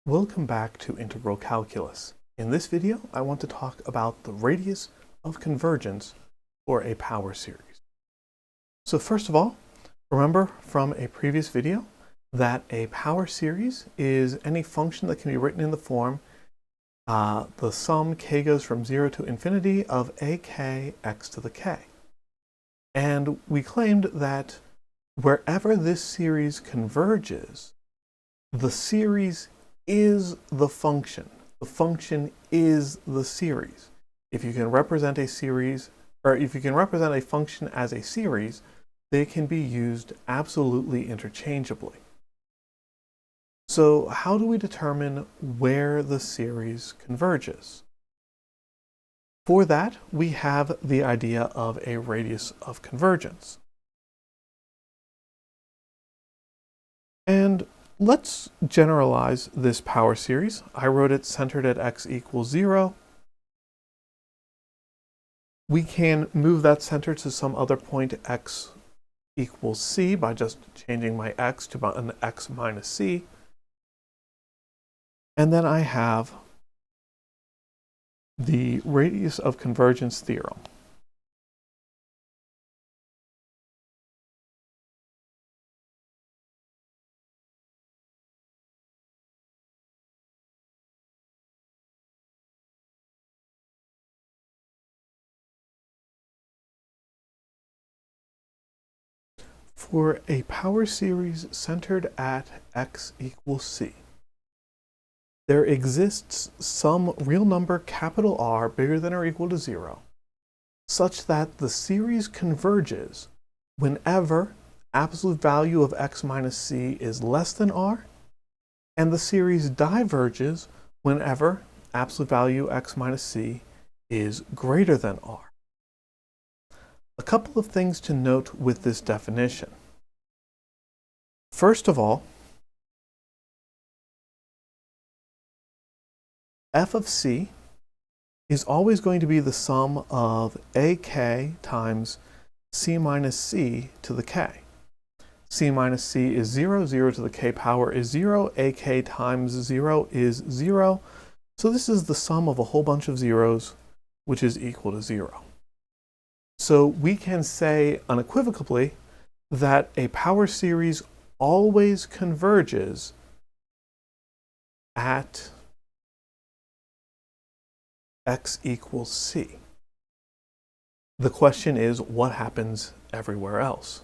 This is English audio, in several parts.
Welcome back to Integral Calculus. In this video, I want to talk about the radius of convergence for a power series. So first of all, remember from a previous video that a power series is any function that can be written in the form the sum k goes from 0 to infinity of ak x to the k. And we claimed that wherever this series converges, the series is the function. The function is the series. If you can represent a series, or if you can represent a function as a series, they can be used absolutely interchangeably. So how do we determine where the series converges? For that, we have the idea of a radius of convergence. And let's generalize this power series. I wrote it centered at x equals 0. We can move that center to some other point x equals c by just changing my x to an x minus c. And then I have the radius of convergence theorem. For a power series centered at x equals c, there exists some real number capital R bigger than or equal to 0, such that the series converges whenever absolute value of x minus c is less than r, and the series diverges whenever absolute value x minus c is greater than r. A couple of things to note with this definition. First of all, f of c is always going to be the sum of ak times c minus c to the k. C minus c is 0, 0 to the k power is 0, ak times 0 is 0. So this is the sum of a whole bunch of zeros, which is equal to 0. So we can say unequivocally that a power series always converges at x equals c. The question is, what happens everywhere else?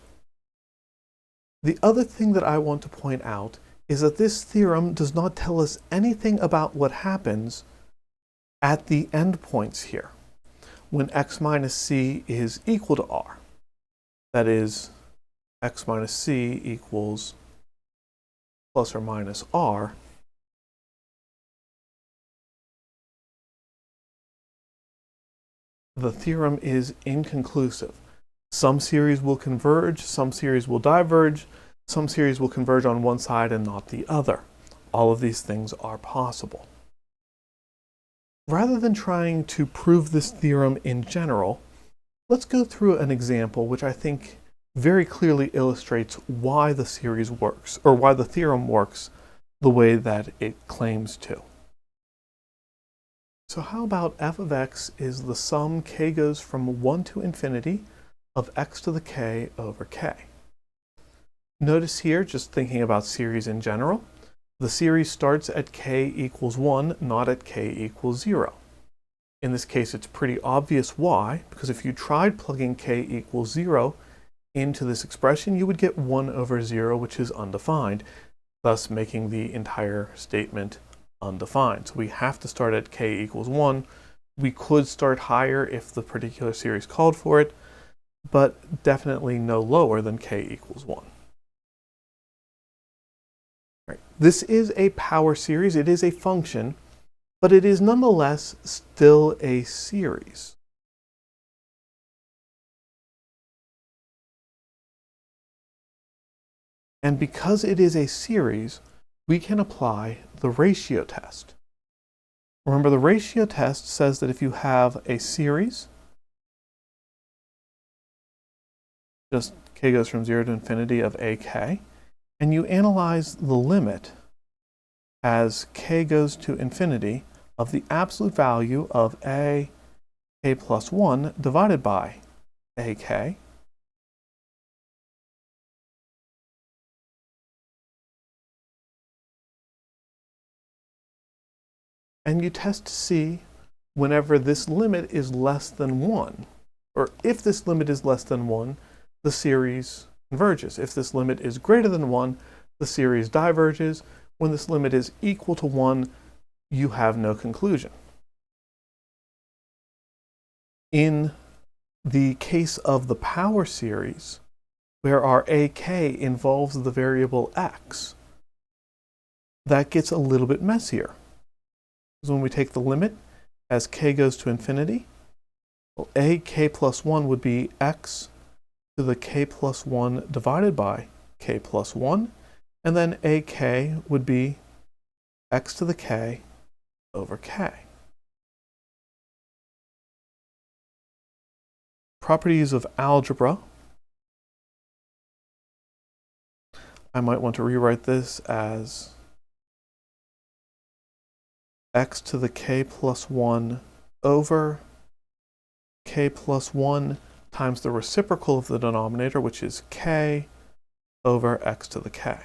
The other thing that I want to point out is that this theorem does not tell us anything about what happens at the endpoints here, when x minus c is equal to r. That is, x minus c equals plus or minus r. The theorem is inconclusive. Some series will converge, some series will diverge, some series will converge on one side and not the other. All of these things are possible. Rather than trying to prove this theorem in general, let's go through an example which I think very clearly illustrates why the series works, or why the theorem works the way that it claims to. So how about f of x is the sum k goes from 1 to infinity of x to the k over k. Notice here, just thinking about series in general, the series starts at k equals 1, not at k equals 0. In this case, it's pretty obvious why, because if you tried plugging k equals 0 into this expression, you would get 1 over 0, which is undefined, thus making the entire statement undefined. So we have to start at k equals 1. We could start higher if the particular series called for it, but definitely no lower than k equals 1. Right. This is a power series, it is a function, but it is nonetheless still a series. And because it is a series, we can apply the ratio test. Remember, the ratio test says that if you have a series, just k goes from 0 to infinity of ak, and you analyze the limit as k goes to infinity of the absolute value of a k plus 1 divided by ak. And you test to see whenever this limit is less than 1, or if this limit is less than 1, the series converges. If this limit is greater than 1, the series diverges. When this limit is equal to 1, you have no conclusion. In the case of the power series, where our ak involves the variable x, that gets a little bit messier. Because when we take the limit as k goes to infinity, well, ak plus 1 would be x to the k plus 1 divided by k plus 1, and then ak would be x to the k over k. Properties of algebra. I might want to rewrite this as x to the k plus 1 over k plus 1 times the reciprocal of the denominator, which is k over x to the k.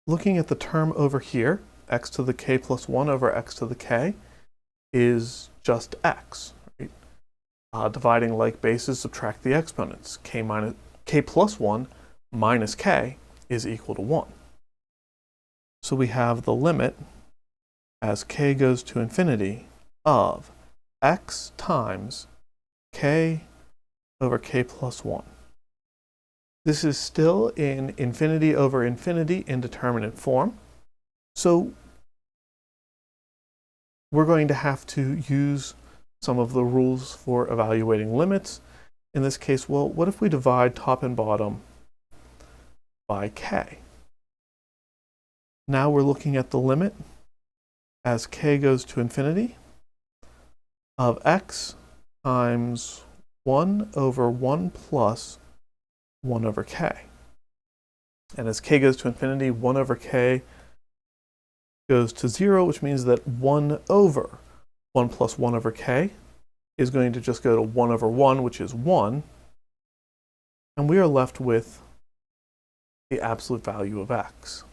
Looking at the term over here, x to the k plus 1 over x to the k is just x. Right? Dividing like bases, subtract the exponents. K plus 1 minus k is equal to 1. So we have the limit as k goes to infinity of x times k over k plus 1. This is still in infinity over infinity indeterminate form. So we're going to have to use some of the rules for evaluating limits. In this case, well, what if we divide top and bottom by k? Now we're looking at the limit as k goes to infinity of x times 1 over 1 plus 1 over k. And as k goes to infinity, 1 over k goes to 0, which means that 1 over 1 plus 1 over k is going to just go to 1 over 1, which is 1. And we are left with the absolute value of x.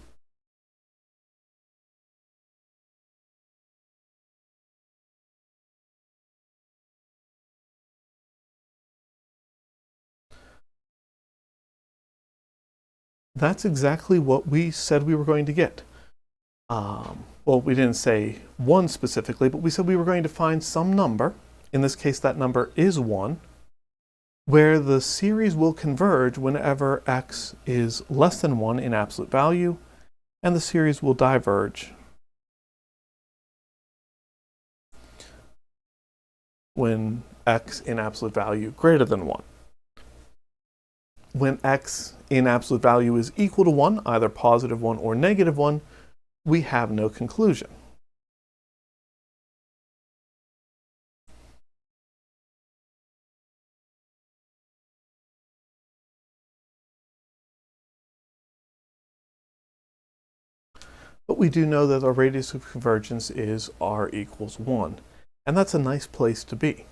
That's exactly what we said we were going to get. Well, we didn't say 1 specifically, but we said we were going to find some number, in this case that number is 1, where the series will converge whenever x is less than 1 in absolute value, and the series will diverge when x in absolute value greater than 1. When x in absolute value is equal to 1, either positive 1 or negative 1, we have no conclusion. But we do know that the radius of convergence is r equals 1, and that's a nice place to be.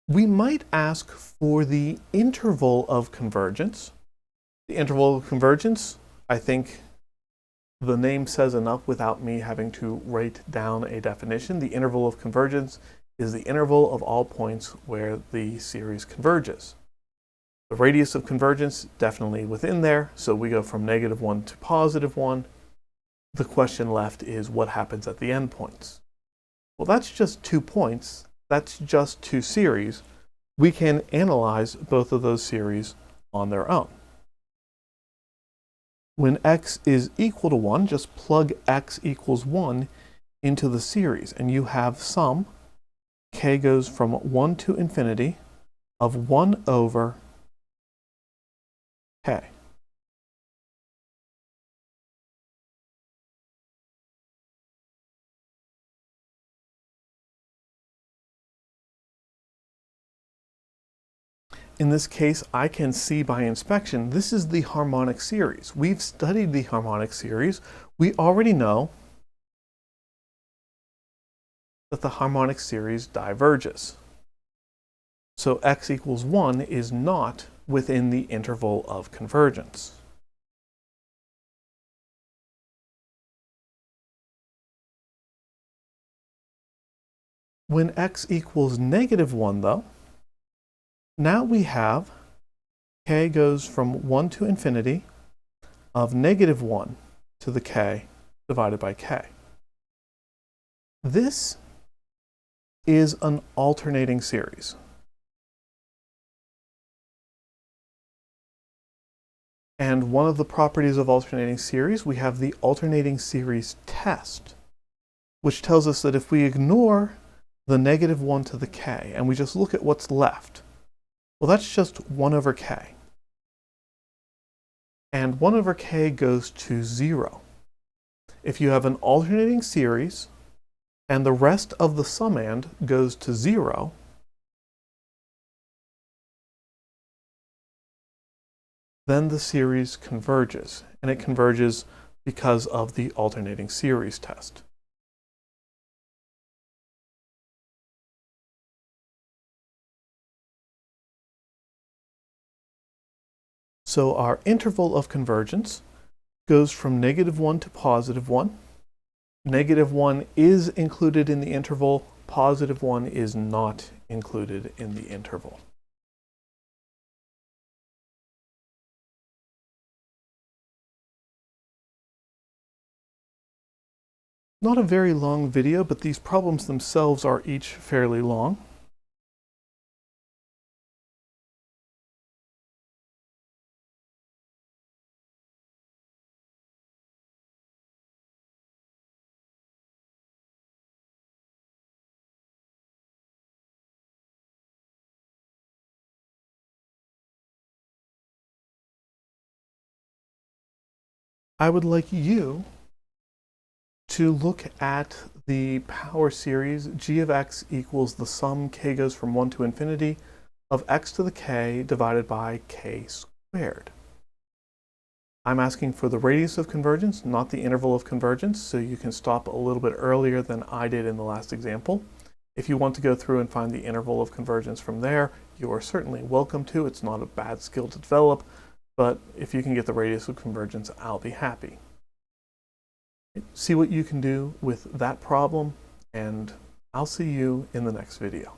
We might ask for the interval of convergence. The interval of convergence, I think the name says enough without me having to write down a definition. The interval of convergence is the interval of all points where the series converges. The radius of convergence, definitely within there, so we go from -1 to +1. The question left is what happens at the endpoints. Well, that's just 2 points. That's just 2 series. We can analyze both of those series on their own. When x is equal to 1, just plug x equals 1 into the series, and you have sum, k goes from 1 to infinity, of 1 over k. in this case, I can see by inspection, this is the harmonic series. We've studied the harmonic series. We already know that the harmonic series diverges. So x equals 1 is not within the interval of convergence. When x equals -1, though, now we have k goes from 1 to infinity of -1 to the k divided by k. This is an alternating series. And one of the properties of alternating series, we have the alternating series test, which tells us that if we ignore the -1 to the k and we just look at what's left, well, that's just 1 over k. And 1 over k goes to 0. If you have an alternating series and the rest of the summand goes to 0, then the series converges, and it converges because of the alternating series test. So our interval of convergence goes from -1 to +1. -1 is included in the interval, +1 is not included in the interval. Not a very long video, but these problems themselves are each fairly long. I would like you to look at the power series g of x equals the sum k goes from 1 to infinity of x to the k divided by k squared. I'm asking for the radius of convergence, not the interval of convergence, so you can stop a little bit earlier than I did in the last example. If you want to go through and find the interval of convergence from there, you are certainly welcome to. It's not a bad skill to develop, but if you can get the radius of convergence, I'll be happy. See what you can do with that problem, and I'll see you in the next video.